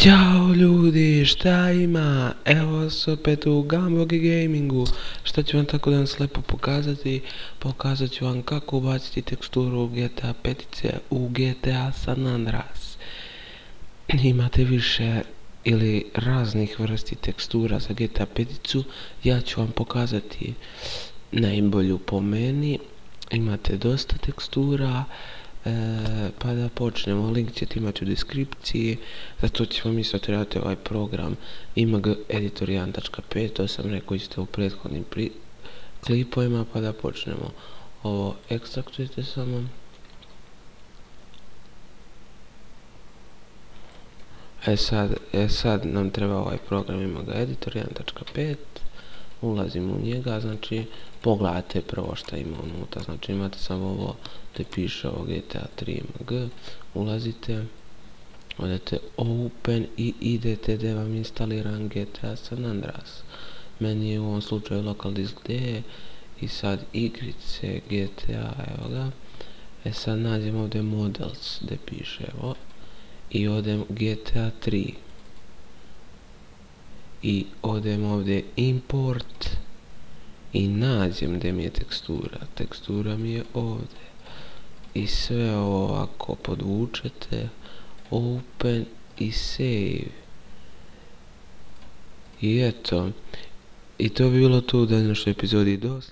Ćao ljudi, šta ima? Evo vas opet u Gambogi Gamingu. Šta ću vam tako danas lepo pokazati? Pokazat ću vam kako ubaciti teksturu GTA 5 u GTA San Andreas. Imate više ili raznih vrsti tekstura za GTA 5. Ja ću vam pokazati najbolju po meni. Imate dosta tekstura. Pa da počnemo, link ćete imati u deskripciji, zato će vam isto trebati ovaj program img editor 1.5, to sam rekao isto u prethodnim klipovima, pa da počnemo. Ovo ekstraktujete samo. Sad nam treba ovaj program img editor 1.5, ulazimo u njega, znači pogledajte prvo šta ima unutra, znači imate samo ovo gdje piše ovo GTA 3 img, ulazite, odete open i idete gdje vam instaliran GTA San Andreas. Meni je u ovom slučaju local disk D i sad igrice GTA, evo ga. Sad nađemo ovdje models gdje piše evo i odem GTA 3 i odem ovdje import i nađem gdje mi je tekstura mi je ovdje i sve ovo ovako podvučete, open i save i eto, i to bi bilo to u današnjoj epizodi. Dosta.